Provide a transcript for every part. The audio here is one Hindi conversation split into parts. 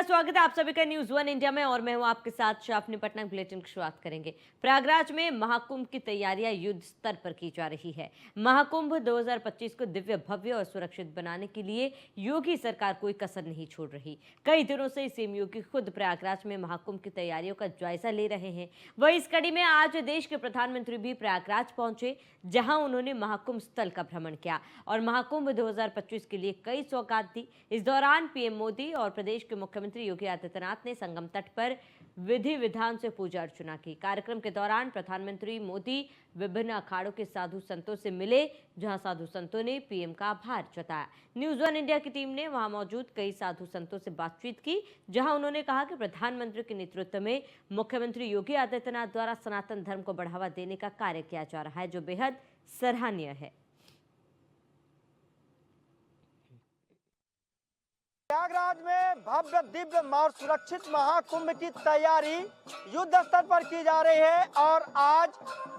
स्वागत है आप सभी का न्यूज वन इंडिया में और मैं हूं आपके साथ शाफनी पटना। बुलेटिन की शुरुआत करेंगे। प्रयागराज में महाकुंभ की तैयारियां युद्ध स्तर पर की जा रही है। महाकुंभ 2025 को दिव्य, भव्य और सुरक्षित बनाने के लिए योगी सरकार कोई कसर नहीं छोड़ रही। कई दिनों से सीएम योगी खुद प्रयागराज में महाकुंभ की तैयारियों का जायजा ले रहे हैं। वही इस कड़ी में आज देश के प्रधानमंत्री भी प्रयागराज पहुंचे, जहां उन्होंने महाकुंभ स्थल का भ्रमण किया और महाकुंभ 2025 के लिए कई सौगात दी। इस दौरान पीएम मोदी और प्रदेश के मुख्यमंत्री योगी आदित्यनाथ ने संगम तट पर विधि विधान से पूजा अर्चना की। कार्यक्रम के दौरान प्रधानमंत्री मोदी विभिन्न अखाड़ों के साधु संतों से मिले, जहां साधु संतों ने पीएम का आभार जताया। न्यूज वन इंडिया की टीम ने वहां मौजूद कई साधु संतों से बातचीत की, जहां उन्होंने कहा कि प्रधानमंत्री के नेतृत्व में मुख्यमंत्री योगी आदित्यनाथ द्वारा सनातन धर्म को बढ़ावा देने का कार्य किया जा रहा है, जो बेहद सराहनीय है। प्रयागराज में भव्य, दिव्य और सुरक्षित महाकुंभ की तैयारी युद्ध स्तर पर की जा रही है और आज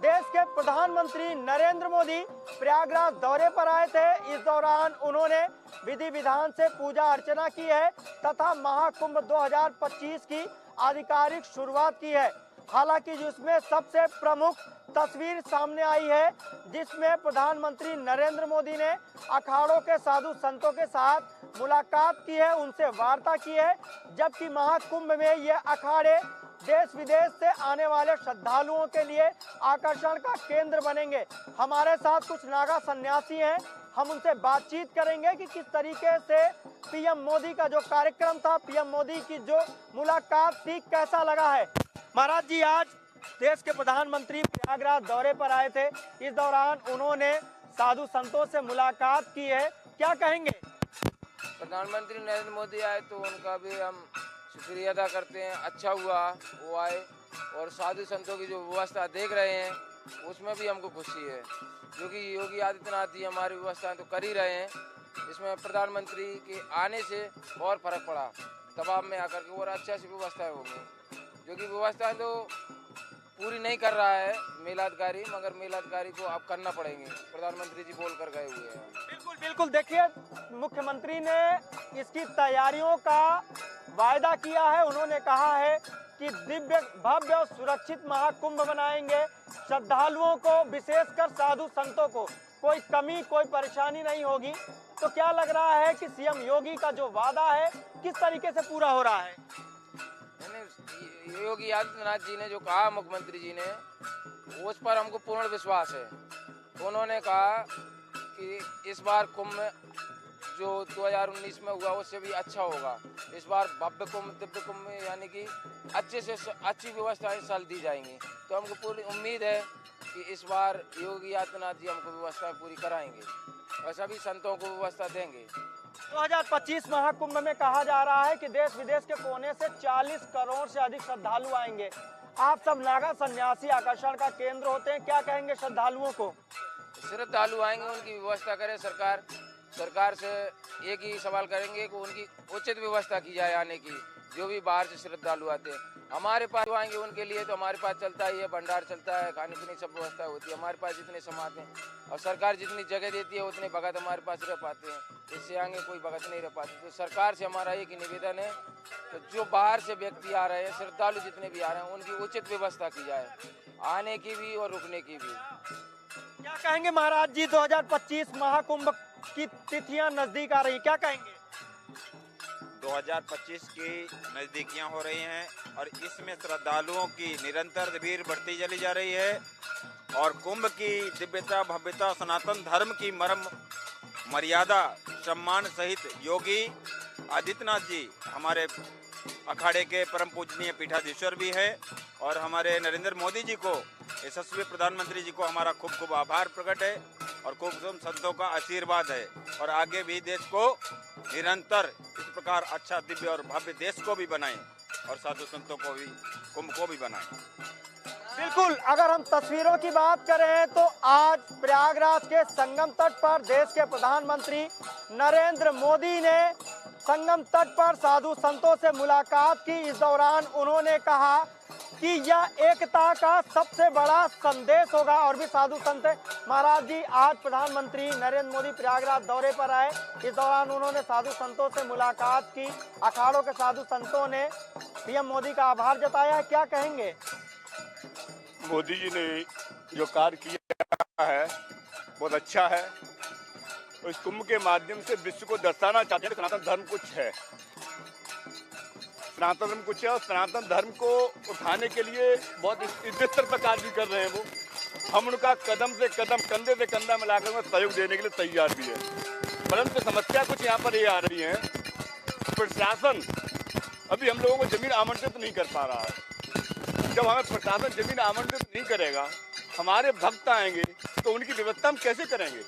देश के प्रधानमंत्री नरेंद्र मोदी प्रयागराज दौरे पर आए थे। इस दौरान उन्होंने विधि विधान से पूजा अर्चना की है तथा महाकुंभ 2025 की आधिकारिक शुरुआत की है। हालांकि जिसमें सबसे प्रमुख तस्वीर सामने आई है, जिसमें प्रधानमंत्री नरेंद्र मोदी ने अखाड़ों के साधु संतों के साथ मुलाकात की है, उनसे वार्ता की है। जबकि महाकुंभ में ये अखाड़े देश विदेश से आने वाले श्रद्धालुओं के लिए आकर्षण का केंद्र बनेंगे। हमारे साथ कुछ नागा सन्यासी हैं, हम उनसे बातचीत करेंगे कि किस तरीके से पीएम मोदी का जो कार्यक्रम था, पीएम मोदी की जो मुलाकात थी, कैसा लगा है। महाराज जी, आज देश के प्रधानमंत्री प्रयागराज दौरे पर आए थे। इस दौरान उन्होंने साधु संतों से मुलाकात की है, क्या कहेंगे। प्रधानमंत्री नरेंद्र मोदी आए तो उनका भी हम शुक्रिया अदा करते हैं। अच्छा हुआ वो आए और साधु संतों की जो व्यवस्था देख रहे हैं उसमें भी हमको खुशी है, क्योंकि योगी आदित्यनाथ जी हमारी व्यवस्था तो कर ही रहे हैं। इसमें प्रधानमंत्री के आने से और फर्क पड़ा, दबाव में आकर के और अच्छा सी व्यवस्था होगी, जो कि व्यवस्था तो पूरी नहीं कर रहा है मेलाधिकारी, मगर मेलाधिकारी को अब करना पड़ेंगे। प्रधानमंत्री जी बोल कर गए हुए हैं। बिल्कुल बिल्कुल, देखिए मुख्यमंत्री ने इसकी तैयारियों का वायदा किया है। उन्होंने कहा है कि दिव्य, भव्य और सुरक्षित महाकुंभ बनाएंगे। श्रद्धालुओं को, विशेषकर साधु संतों को कोई कमी, कोई परेशानी नहीं होगी। तो क्या लग रहा है कि सीएम योगी का जो वादा है किस तरीके से पूरा हो रहा है। योगी आदित्यनाथ जी ने जो कहा, मुख्यमंत्री जी ने, उस पर हमको पूर्ण विश्वास है। उन्होंने कहा कि इस बार कुंभ जो 2019 में हुआ उससे भी अच्छा होगा। इस बार भव्य कुंभ, दिव्य कुंभ में यानी कि अच्छे से अच्छी व्यवस्थाएं साल दी जाएंगी। तो हमको पूरी उम्मीद है कि इस बार योगी आदित्यनाथ जी हमको व्यवस्था पूरी कराएंगे और सभी संतों को व्यवस्था देंगे। 2025 महाकुंभ में कहा जा रहा है कि देश विदेश के कोने से 40 करोड़ से अधिक श्रद्धालु आएंगे। आप सब नागा सन्यासी आकर्षण का केंद्र होते हैं, क्या कहेंगे श्रद्धालुओं को। श्रद्धालु आएंगे, उनकी व्यवस्था करे सरकार। सरकार से एक ही सवाल करेंगे कि उनकी उचित व्यवस्था की जाए आने की। जो भी बाहर से श्रद्धालु आते हैं हमारे पास आएंगे, उनके लिए तो हमारे पास चलता ही है, भंडार चलता है, खाने पीने की सब व्यवस्था होती है। हमारे पास जितने समाज हैं और सरकार जितनी जगह देती है उतने भगत हमारे पास रह पाते हैं, इससे आगे कोई भगत नहीं रह पाते। तो सरकार से हमारा एक ही निवेदन है, तो जो बाहर से व्यक्ति आ रहे हैं, श्रद्धालु जितने भी आ रहे हैं, उनकी उचित व्यवस्था की जाए, आने की भी और रुकने की भी। क्या कहेंगे महाराज जी, 2025 महाकुंभ की तिथियां नजदीक आ रही, क्या कहेंगे। 2025 की नज़दीकियां हो रही हैं और इसमें श्रद्धालुओं की निरंतर भीड़ बढ़ती चली जा रही है और कुंभ की दिव्यता, भव्यता, सनातन धर्म की मर्म मर्यादा, सम्मान सहित योगी आदित्यनाथ जी हमारे अखाड़े के परम पूजनीय पीठाधीश्वर भी है और हमारे नरेंद्र मोदी जी को, यशस्वी प्रधानमंत्री जी को हमारा खूब खूब आभार प्रकट है और खूब संतों का आशीर्वाद है और आगे भी देश को निरंतर इस प्रकार अच्छा, दिव्य और भव्य देश को भी बनाएं और साधु संतों को भी, कुंभ को भी बनाएं। बिल्कुल, अगर हम तस्वीरों की बात करें तो आज प्रयागराज के संगम तट पर देश के प्रधानमंत्री नरेंद्र मोदी ने संगम तट पर साधु संतों से मुलाकात की। इस दौरान उन्होंने कहा कि यह एकता का सबसे बड़ा संदेश होगा। और भी साधु संत महाराज जी आज प्रधानमंत्री नरेंद्र मोदी प्रयागराज दौरे पर आए, इस दौरान उन्होंने साधु संतों से मुलाकात की। अखाड़ों के साधु संतों ने पीएम मोदी का आभार जताया है, क्या कहेंगे? मोदी जी ने जो कार्य किया है बहुत अच्छा है। इस कुंभ के माध्यम से विश्व को दर्शाना चाहते हैं सनातन धर्म कुछ है, सनातन धर्म कुछ है। और सनातन धर्म को उठाने के लिए बहुत इस स्तर पर कार्य भी कर रहे हैं वो। हम उनका कदम से कदम, कंधे से कंधा मिलाकर उन्हें सहयोग देने के लिए तैयार भी है। परंतु समस्या कुछ यहाँ पर ये आ रही है, प्रशासन अभी हम लोगों को जमीन आवंटित नहीं कर पा रहा है। जब हमें प्रशासन जमीन आवंटित नहीं करेगा, हमारे भक्त आएंगे तो उनकी व्यवस्था हम कैसे करेंगे?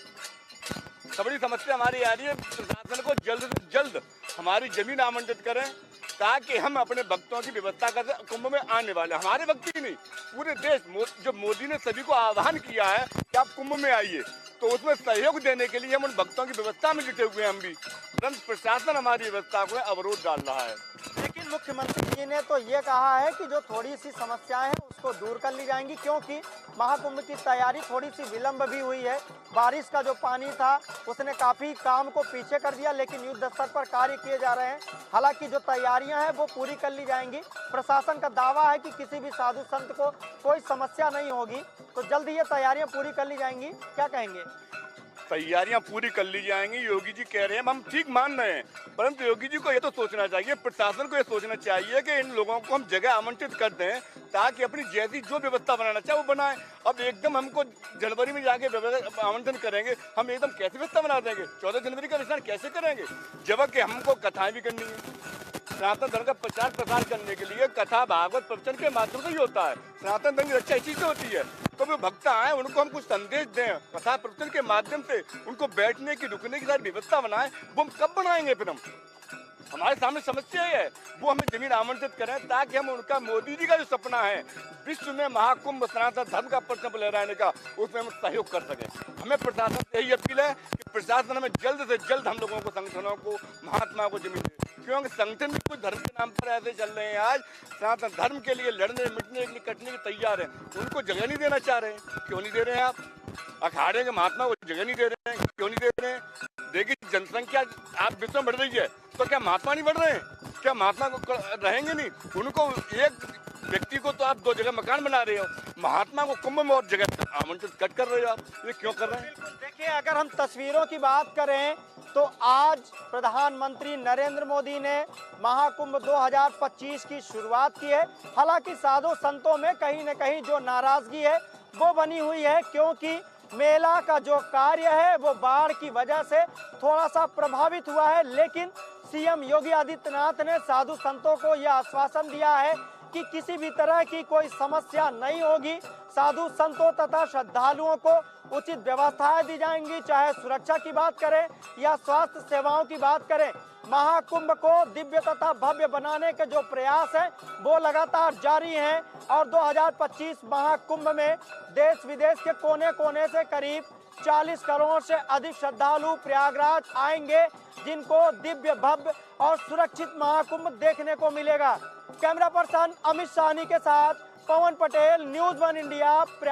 सबसे बड़ी समस्या हमारी आ रही है, प्रशासन को जल्द से जल्द हमारी जमीन आवंटित करें ताकि हम अपने भक्तों की व्यवस्था कर सकें। कुंभ में आने वाले हमारे भक्त ही नहीं, पूरे देश जो मोदी ने सभी को आह्वान किया है कि आप कुंभ में आइए, तो उसमें सहयोग देने के लिए हम उन भक्तों की व्यवस्था में जुटे हुए हैं हम भी। परंतु प्रशासन हमारी व्यवस्था को अवरोध डाल रहा है। लेकिन मुख्यमंत्री जी ने तो ये कहा है कि जो थोड़ी सी समस्याएं हैं उसको दूर कर ली जाएंगी, क्योंकि महाकुंभ की तैयारी थोड़ी सी विलंब भी हुई है। बारिश का जो पानी था उसने काफी काम को पीछे कर दिया, लेकिन युद्ध स्तर पर कार्य किए जा रहे हैं। हालांकि जो तैयारियां हैं वो पूरी कर ली जाएंगी। प्रशासन का दावा है कि किसी भी साधु संत को कोई समस्या नहीं होगी, तो जल्द ही ये तैयारियां पूरी कर ली जाएंगी, क्या कहेंगे? तैयारियां पूरी कर ली जाएंगी, योगी जी कह रहे हैं, हम ठीक मान रहे हैं। परंतु योगी जी को ये तो सोचना चाहिए, प्रशासन को ये सोचना चाहिए कि इन लोगों को हम जगह आवंटित कर दें ताकि अपनी जैसी जो व्यवस्था बनाना चाहे वो बनाएं। अब एकदम हमको जनवरी में जाके आवंटन करेंगे, हम एकदम कैसे व्यवस्था बना देंगे? 14 जनवरी का अनुष्ठान कैसे करेंगे? जबकि हमको कथाएं भी करनी है। सनातन धर्म का प्रचार प्रसार करने के लिए कथा भागवत प्रवचन के माध्यम से ही होता है। सनातन धर्म की रक्षा इसी से होती है। तो वो भक्त आए, उनको हम कुछ संदेश दें, कथा प्रवचन के माध्यम से उनको बैठने की, रुकने की सारी व्यवस्था बनाएं। वो हम कब बनाएंगे? फिर हम हमारे सामने समस्या है, वो हमें जमीन आवंटित करें ताकि हम उनका, मोदी जी का जो सपना है विश्व में महाकुंभ सनातन धर्म का प्रश्न लहराने का, उसमें हम सहयोग कर सकें। हमें प्रशासन से यही अपील है कि प्रशासन हमें जल्द से जल्द हम लोगों को, संगठनों को, महात्मा को जमीन दे, क्योंकि संगठन भी कुछ धर्म के नाम पर ऐसे चल रहे हैं आज, सनातन धर्म के लिए लड़ने, मिटने के लिए, कटने के तैयार है। उनको जगह नहीं देना चाह रहे हैं। क्यों नहीं दे रहे हैं आप? अखाड़े के महात्मा को जगह नहीं दे रहे हैं, क्यों नहीं दे रहे हैं? देखिए जनसंख्या आप विश्व में बढ़ रही है, तो क्या महात्मा नहीं बढ़ रहे हैं? क्या महात्मा को रहेंगे नहीं? उनको एक व्यक्ति को तो आप 2 जगह मकान बना रहे हो, महात्मा को कुंभ में और जगह आवंटित कट कर रहे हो आप, ये क्यों कर रहे हैं? देखिए, अगर हम तस्वीरों की बात करें तो आज प्रधानमंत्री नरेंद्र मोदी ने महाकुंभ 2025 की शुरुआत की है। हालांकि साधु संतों में कहीं न कहीं जो नाराजगी है वो बनी हुई है, क्योंकि मेला का जो कार्य है वो बाढ़ की वजह से थोड़ा सा प्रभावित हुआ है। लेकिन सीएम योगी आदित्यनाथ ने साधु संतों को यह आश्वासन दिया है कि किसी भी तरह की कोई समस्या नहीं होगी। साधु संतों तथा श्रद्धालुओं को उचित व्यवस्थाएं दी जाएंगी, चाहे सुरक्षा की बात करें या स्वास्थ्य सेवाओं की बात करें। महाकुंभ को दिव्य तथा भव्य बनाने के जो प्रयास हैं वो लगातार जारी हैं और 2025 महाकुंभ में देश विदेश के कोने कोने से करीब 40 करोड़ से अधिक श्रद्धालु प्रयागराज आएंगे, जिनको दिव्य भव्य और सुरक्षित महाकुंभ देखने को मिलेगा। कैमरा पर्सन अमित साहनी के साथ पवन पटेल, न्यूज़ 1 इंडिया, प्रयाग।